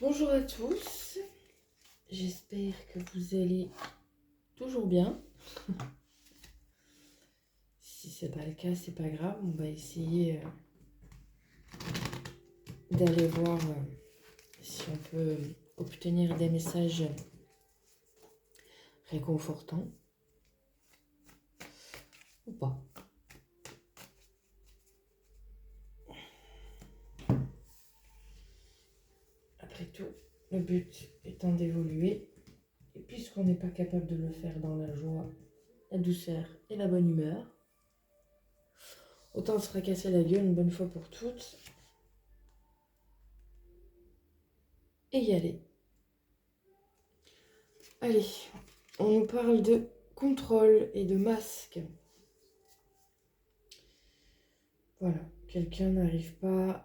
Bonjour à tous, j'espère que vous allez toujours bien. Si c'est pas le cas, c'est pas grave, on va essayer d'aller voir si on peut obtenir des messages réconfortants ou pas. Après tout, le but étant d'évoluer, et puisqu'on n'est pas capable de le faire dans la joie, la douceur et la bonne humeur, autant se fracasser la gueule une bonne fois pour toutes et y aller. Allez, on nous parle de contrôle et de masque. Voilà, quelqu'un n'arrive pas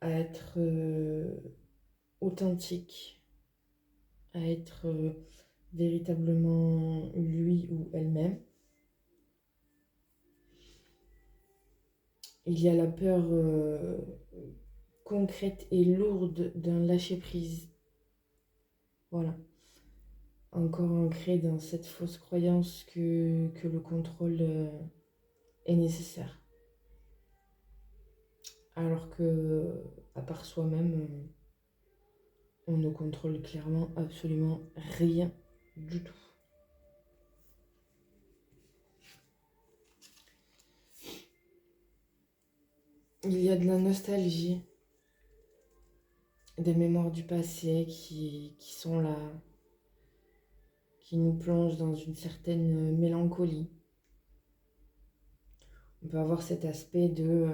à être authentique, à être véritablement lui ou elle-même. Il y a la peur concrète et lourde d'un lâcher-prise. Voilà. Encore ancré dans cette fausse croyance que le contrôle est nécessaire. Alors que, à part soi-même, on ne contrôle clairement absolument rien du tout. Il y a de la nostalgie, des mémoires du passé qui sont là, qui nous plongent dans une certaine mélancolie. On peut avoir cet aspect de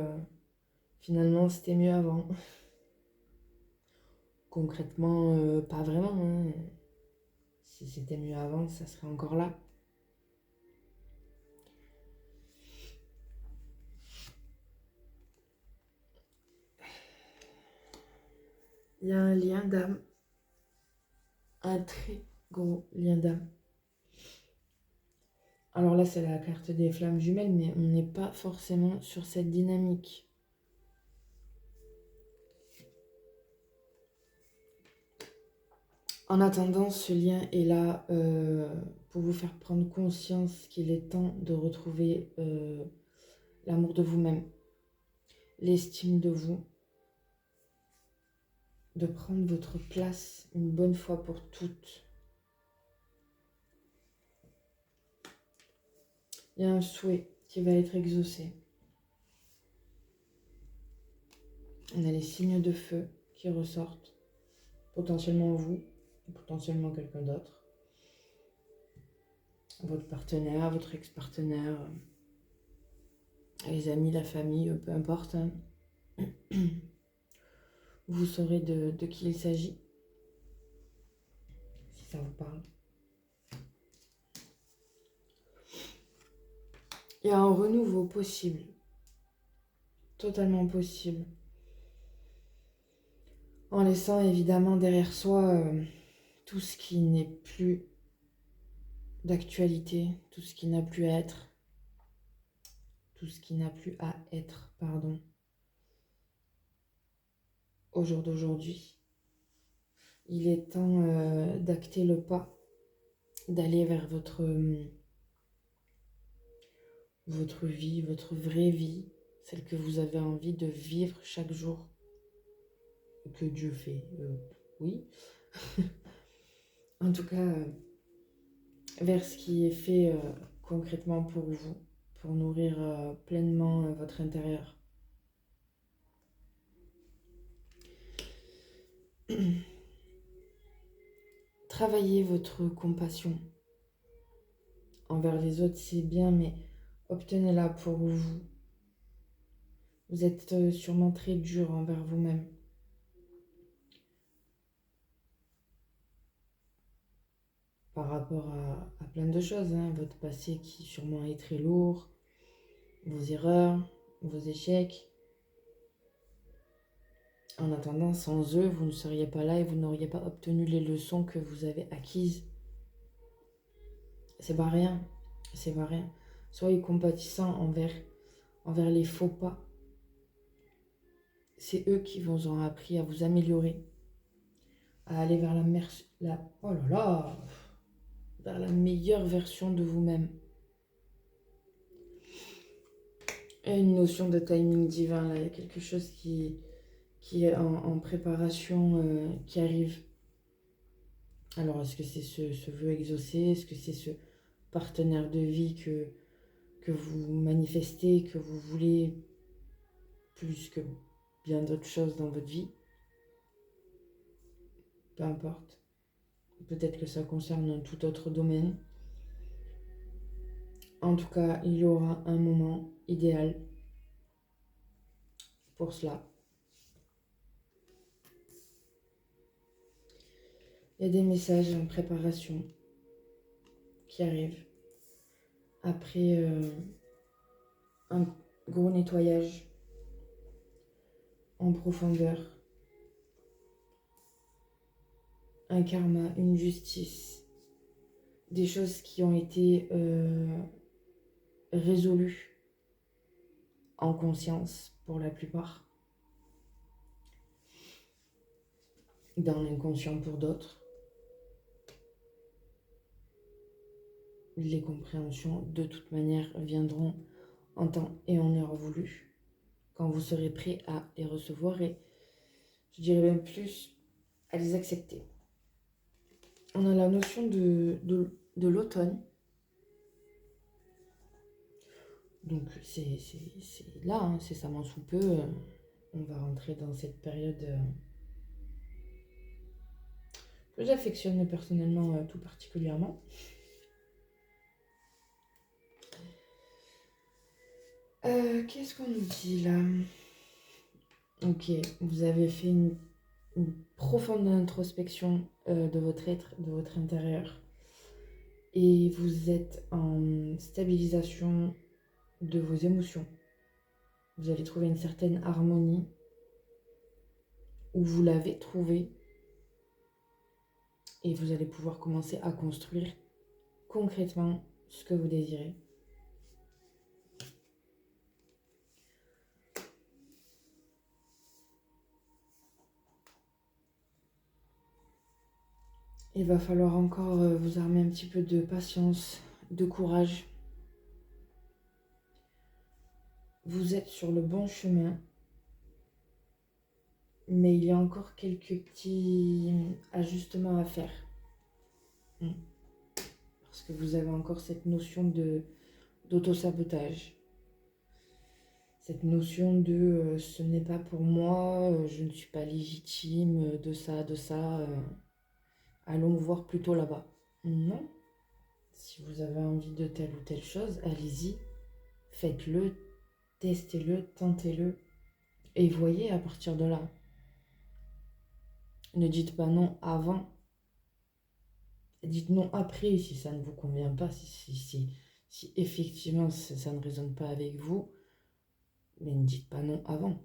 finalement c'était mieux avant. Concrètement, pas vraiment. Hein. Si c'était mieux avant, ça serait encore là. Il y a un lien d'âme, un très gros lien d'âme. Alors là, c'est la carte des flammes jumelles, mais on n'est pas forcément sur cette dynamique. En attendant, ce lien est là pour vous faire prendre conscience qu'il est temps de retrouver l'amour de vous-même, l'estime de vous, de prendre votre place une bonne fois pour toutes. Il y a un souhait qui va être exaucé. On a les signes de feu qui ressortent, potentiellement vous, potentiellement quelqu'un d'autre, votre partenaire, votre ex-partenaire, les amis, la famille, peu importe. Hein. Vous saurez de qui il s'agit, si ça vous parle. Il y a un renouveau possible, totalement possible, en laissant évidemment derrière soi tout ce qui n'est plus d'actualité, tout ce qui n'a plus à être, au jour d'aujourd'hui. Il est temps d'acter le pas, d'aller vers votre vie, votre vraie vie, celle que vous avez envie de vivre chaque jour, que Dieu fait, oui. En tout cas, vers ce qui est fait concrètement pour vous, pour nourrir pleinement votre intérieur. Travaillez votre compassion envers les autres, c'est bien, mais obtenez-la pour vous. Vous êtes sûrement très dur envers vous-même. Par rapport à plein de choses, hein. Votre passé qui sûrement est très lourd, vos erreurs, vos échecs. En attendant, sans eux, vous ne seriez pas là et vous n'auriez pas obtenu les leçons que vous avez acquises. C'est pas rien, c'est pas rien. Soyez compatissant envers les faux pas C'est eux qui vous ont appris à vous améliorer, à aller vers oh là là, vers la meilleure version de vous-même. Et une notion de timing divin, là, il y a quelque chose qui est en préparation, qui arrive. Alors, est-ce que c'est ce vœu exaucé? Est-ce que c'est ce partenaire de vie que vous manifestez, que vous voulez plus que bien d'autres choses dans votre vie? Peu importe. Peut-être que ça concerne un tout autre domaine. En tout cas, il y aura un moment idéal pour cela. Il y a des messages en préparation qui arrivent après un gros nettoyage en profondeur, un karma, une justice, des choses qui ont été résolues en conscience pour la plupart, dans l'inconscient pour d'autres. Les compréhensions, de toute manière, viendront en temps et en heure voulu, quand vous serez prêt à les recevoir et, je dirais même plus, à les accepter. On a la notion de l'automne. Donc c'est là, hein, c'est ça sous peu, on va rentrer dans cette période que j'affectionne personnellement tout particulièrement. Qu'est-ce qu'on nous dit là? Ok, vous avez fait une profonde introspection de votre être, de votre intérieur. Et vous êtes en stabilisation de vos émotions. Vous allez trouver une certaine harmonie, ou vous l'avez trouvée, et vous allez pouvoir commencer à construire concrètement ce que vous désirez. Il va falloir encore vous armer un petit peu de patience, de courage. Vous êtes sur le bon chemin, mais il y a encore quelques petits ajustements à faire. Parce que vous avez encore cette notion d'auto-sabotage. Cette notion de ce n'est pas pour moi, je ne suis pas légitime, de ça, allons voir plutôt là-bas. Non. Si vous avez envie de telle ou telle chose, allez-y, faites-le, testez-le, tentez-le, et voyez à partir de là. Ne dites pas non avant. Dites non après si ça ne vous convient pas, si effectivement ça ne résonne pas avec vous, mais ne dites pas non avant.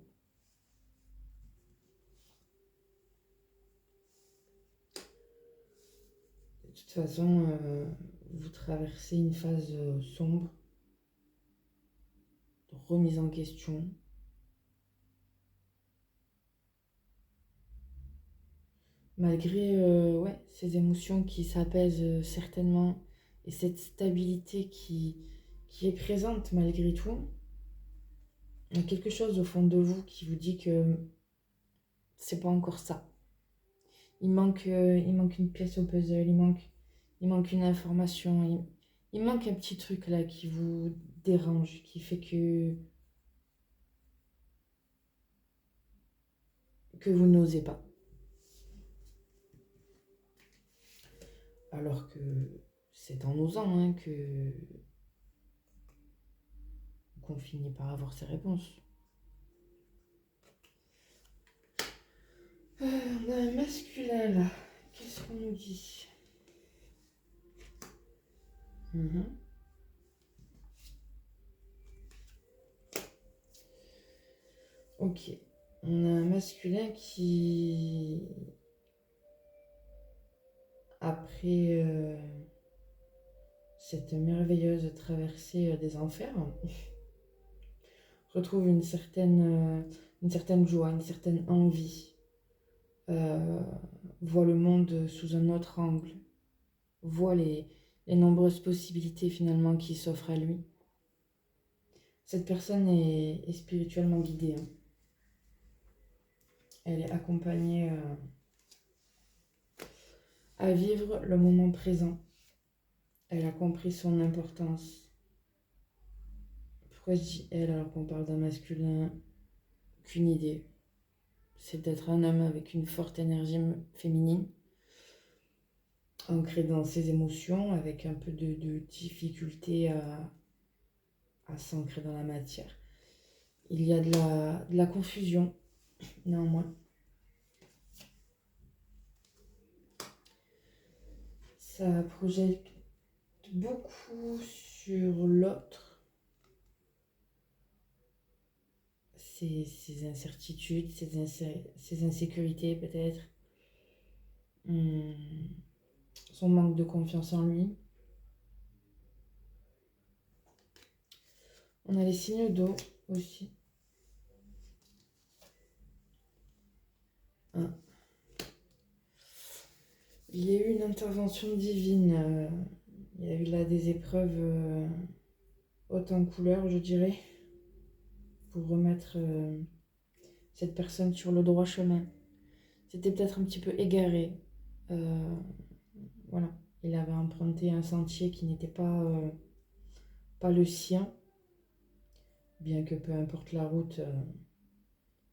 De toute façon, vous traversez une phase sombre, de remise en question. Malgré ces émotions qui s'apaisent certainement, et cette stabilité qui est présente malgré tout, il y a quelque chose au fond de vous qui vous dit que c'est pas encore ça. Il manque une pièce au puzzle, il manque une information, il manque un petit truc là qui vous dérange, qui fait que vous n'osez pas. Alors que c'est en osant qu'on finit par avoir ces réponses. On a un masculin là. Qu'est-ce qu'on nous dit? Ok. On a un masculin qui, après cette merveilleuse traversée des enfers, retrouve une certaine une certaine joie, une certaine envie, voit le monde sous un autre angle, voit les nombreuses possibilités finalement qui s'offrent à lui. Cette personne est spirituellement guidée, hein. Elle est accompagnée à vivre le moment présent. Elle a compris son importance. Pourquoi je dis elle alors qu'on parle d'un masculin? Qu'une idée. C'est d'être un homme avec une forte énergie féminine, ancré dans ses émotions, avec un peu de difficulté à s'ancrer dans la matière. Il y a de la confusion, néanmoins. Ça projette beaucoup sur l'autre, ses incertitudes, ses insécurités peut-être, son manque de confiance en lui. On a les signes d'eau aussi. Hein. Il y a eu une intervention divine. Il y a eu là des épreuves hautes en couleur, je dirais, pour remettre cette personne sur le droit chemin. C'était peut-être un petit peu égaré. Voilà. Il avait emprunté un sentier qui n'était pas le sien. Bien que peu importe la route,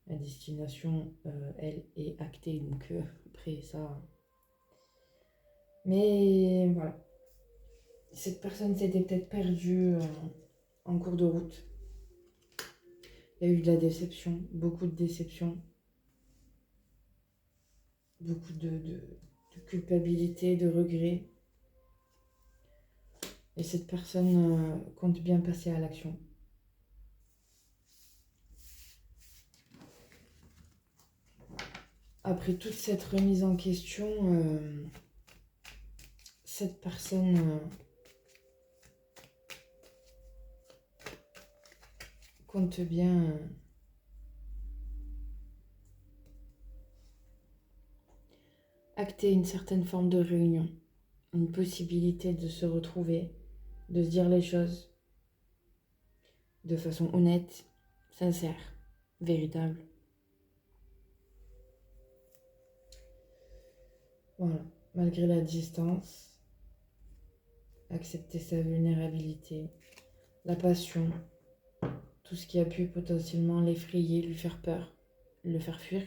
la destination, elle, est actée. Donc après ça... Mais voilà. Cette personne s'était peut-être perdue en cours de route. Il y a eu de la déception, beaucoup de déception. Beaucoup de culpabilité, de regret. Et cette personne compte bien passer à l'action. Après toute cette remise en question, cette personne compte bien acter une certaine forme de réunion, une possibilité de se retrouver, de se dire les choses de façon honnête, sincère, véritable. Voilà, malgré la distance, accepter sa vulnérabilité, la passion, tout ce qui a pu potentiellement l'effrayer, lui faire peur, le faire fuir.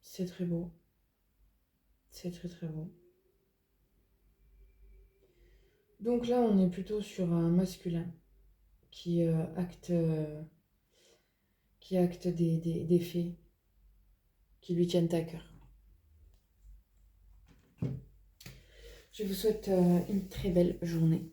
C'est très beau. C'est très très beau. Donc là, on est plutôt sur un masculin qui acte des faits qui lui tiennent à cœur. Je vous souhaite une très belle journée.